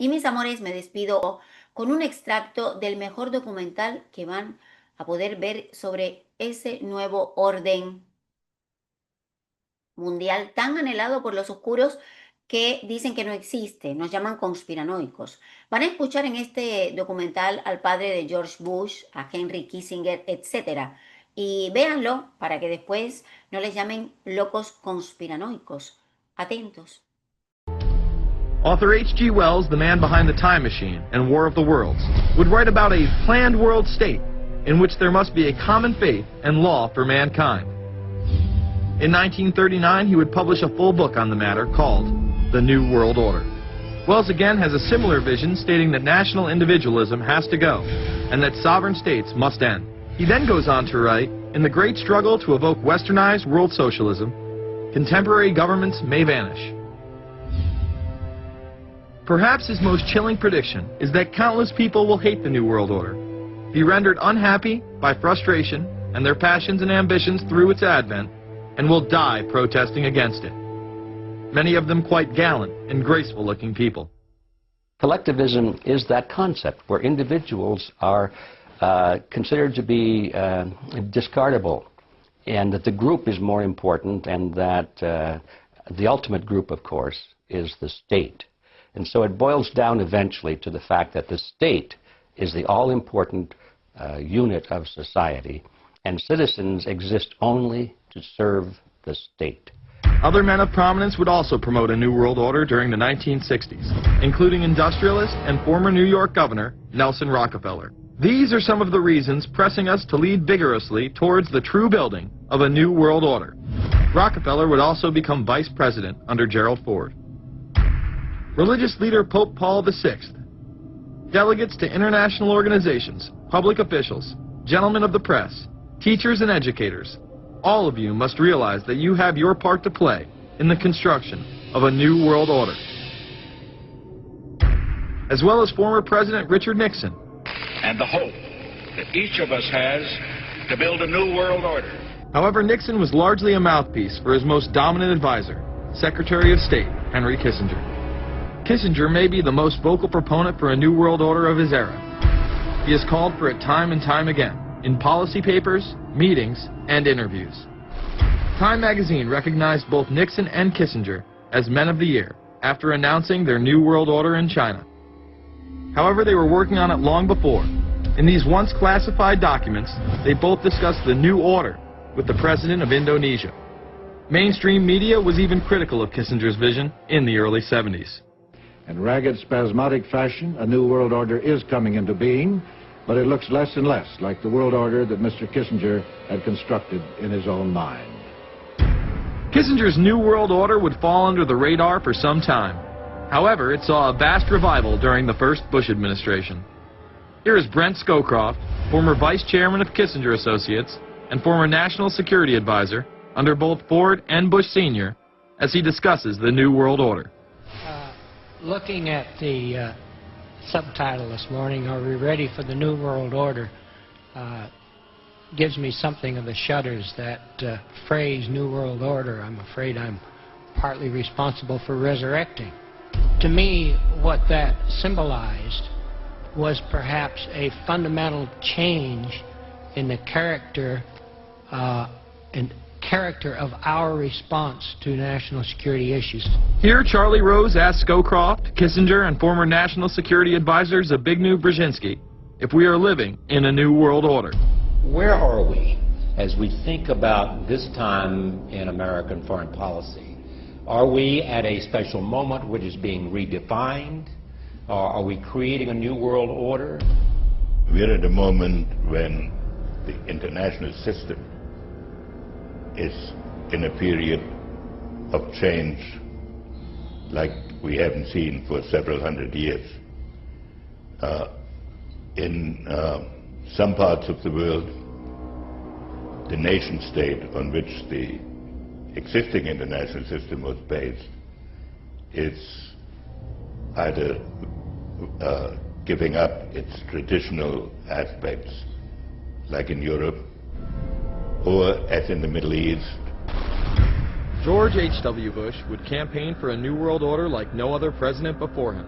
Y mis amores, me despido con un extracto del mejor documental que van a poder ver sobre ese nuevo orden mundial tan anhelado por los oscuros que dicen que no existe, nos llaman conspiranoicos. Van a escuchar en este documental al padre de George Bush, a Henry Kissinger, etcétera. Y véanlo para que después no les llamen locos conspiranoicos. Atentos. Author H.G. Wells, the man behind The Time Machine and War of the Worlds, would write about a planned world state in which there must be a common faith and law for mankind. In 1939, he would publish a full book on the matter called The New World Order. Wells again has a similar vision stating that national individualism has to go and that sovereign states must end. He then goes on to write, in the great struggle to evoke westernized world socialism, contemporary governments may vanish. Perhaps his most chilling prediction is that countless people will hate the New World Order, be rendered unhappy by frustration and their passions and ambitions through its advent, and will die protesting against it. Many of them quite gallant and graceful-looking people. Collectivism is that concept where individuals are considered to be discardable, and that the group is more important, and that the ultimate group, of course, is the state. And so it boils down eventually to the fact that the state is the all-important unit of society, and citizens exist only to serve the state. Other men of prominence would also promote a New World Order during the 1960s, including industrialist and former New York Governor Nelson Rockefeller. These are some of the reasons pressing us to lead vigorously towards the true building of a New World Order. Rockefeller would also become vice president under Gerald Ford. Religious leader Pope Paul VI, delegates to international organizations, public officials, gentlemen of the press, teachers and educators, all of you must realize that you have your part to play in the construction of a new world order. As well as former President Richard Nixon. And the hope that each of us has to build a new world order. However, Nixon was largely a mouthpiece for his most dominant advisor, Secretary of State Henry Kissinger. Kissinger may be the most vocal proponent for a new world order of his era. He has called for it time and time again, in policy papers, meetings, and interviews. Time magazine recognized both Nixon and Kissinger as Men of the Year after announcing their New World Order in China. However, they were working on it long before. In these once classified documents, they both discussed the new order with the president of Indonesia. Mainstream media was even critical of Kissinger's vision in the early 70s. In ragged, spasmodic fashion, a new world order is coming into being, but it looks less and less like the world order that Mr. Kissinger had constructed in his own mind. Kissinger's New World Order would fall under the radar for some time. However, it saw a vast revival during the first Bush administration. Here is Brent Scowcroft, former vice chairman of Kissinger Associates and former national security advisor under both Ford and Bush Sr., as he discusses the New World Order. Looking at the subtitle this morning, Are We Ready for the New World Order, gives me something of the shudders. That phrase, New World Order, I'm afraid I'm partly responsible for resurrecting. To me, what that symbolized was perhaps a fundamental change in the character of our response to national security issues. Here, Charlie Rose asked Scowcroft, Kissinger, and former national security advisor Zbigniew Brzezinski if we are living in a new world order. Where are we as we think about this time in American foreign policy? Are we at a special moment which is being redefined? Or are we creating a new world order? We're at a moment when the international system is in a period of change like we haven't seen for several hundred years. In some parts of the world, the nation state on which the existing international system was based is either giving up its traditional aspects, like in Europe, or as in the Middle East. George H.W. Bush would campaign for a new world order like no other president before him.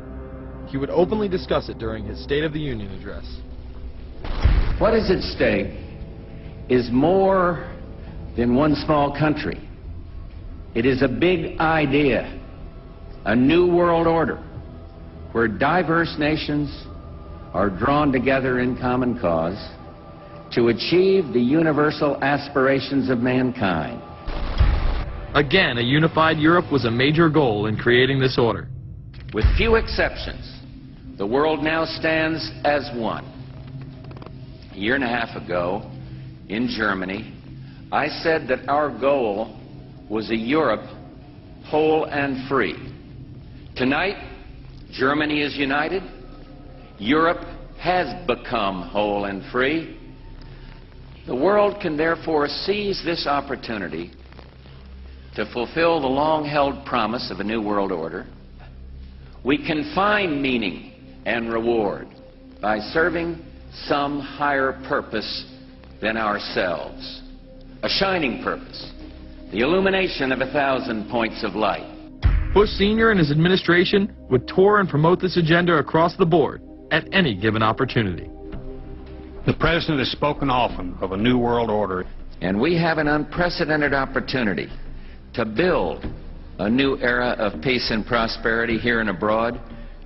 he would openly discuss it during his State of the Union address. What is at stake is more than one small country. It is a big idea, a new world order, where diverse nations are drawn together in common cause to achieve the universal aspirations of mankind. Again, a unified Europe was a major goal in creating this order. With few exceptions, the world now stands as one. A year and a half ago, in Germany, I said that our goal was a Europe whole and free. Tonight, Germany is united. Europe has become whole and free. The world can therefore seize this opportunity to fulfill the long-held promise of a new world order. We can find meaning and reward by serving some higher purpose than ourselves. A shining purpose, the illumination of 1,000 points of light. Bush Sr. and his administration would tour and promote this agenda across the board at any given opportunity. The President has spoken often of a new world order. And we have an unprecedented opportunity to build a new era of peace and prosperity here and abroad,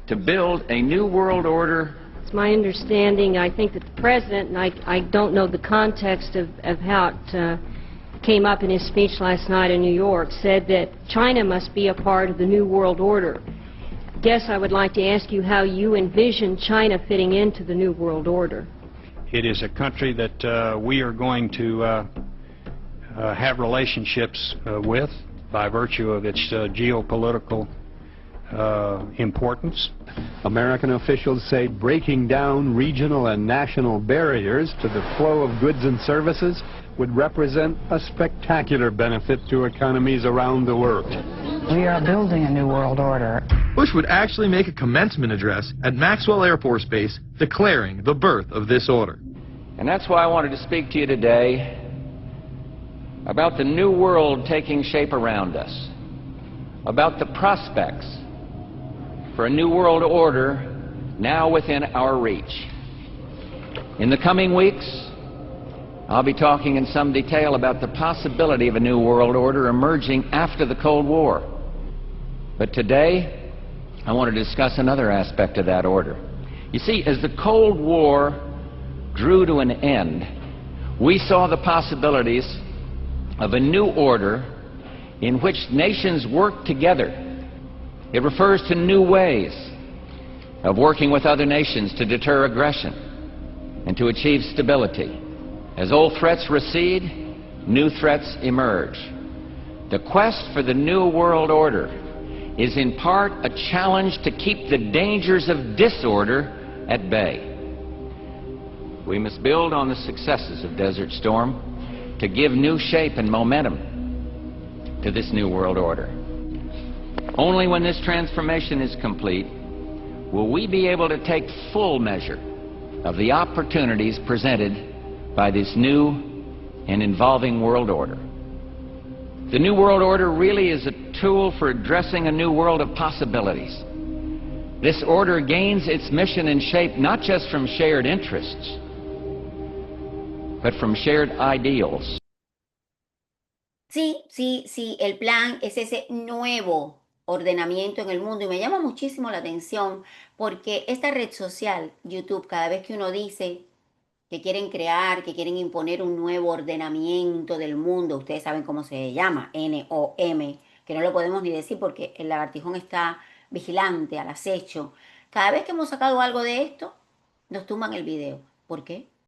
to build a new world order. It's my understanding, I think that the President, and I don't know the context of how it came up in his speech last night in New York, said that China must be a part of the New World Order. I guess I would like to ask you how you envision China fitting into the New World Order. It is a country that we are going to have relationships with by virtue of its geopolitical importance. American officials say breaking down regional and national barriers to the flow of goods and services would represent a spectacular benefit to economies around the world. We are building a new world order. Bush would actually make a commencement address at Maxwell Air Force Base declaring the birth of this order. And that's why I wanted to speak to you today about the new world taking shape around us, about the prospects for a new world order now within our reach. In the coming weeks, I'll be talking in some detail about the possibility of a new world order emerging after the Cold War. But today, I want to discuss another aspect of that order. You see, as the Cold War drew to an end, we saw the possibilities of a new order in which nations work together. It refers to new ways of working with other nations to deter aggression and to achieve stability. As old threats recede, new threats emerge. The quest for the new world order is in part a challenge to keep the dangers of disorder at bay. We must build on the successes of Desert Storm to give new shape and momentum to this new world order. Only when this transformation is complete will we be able to take full measure of the opportunities presented by this new and evolving world order. The new world order really is a tool for addressing a new world of possibilities. This order gains its mission and shape not just from shared interests, but from shared ideals. Sí, el plan es ese nuevo ordenamiento en el mundo y me llama muchísimo la atención porque esta red social, YouTube, cada vez que uno dice que quieren crear, que quieren imponer un nuevo ordenamiento del mundo, ustedes saben cómo se llama, NOM, que no lo podemos ni decir porque el lagartijón está vigilante, al acecho. Cada vez que hemos sacado algo de esto, nos tumban el video. ¿Por qué?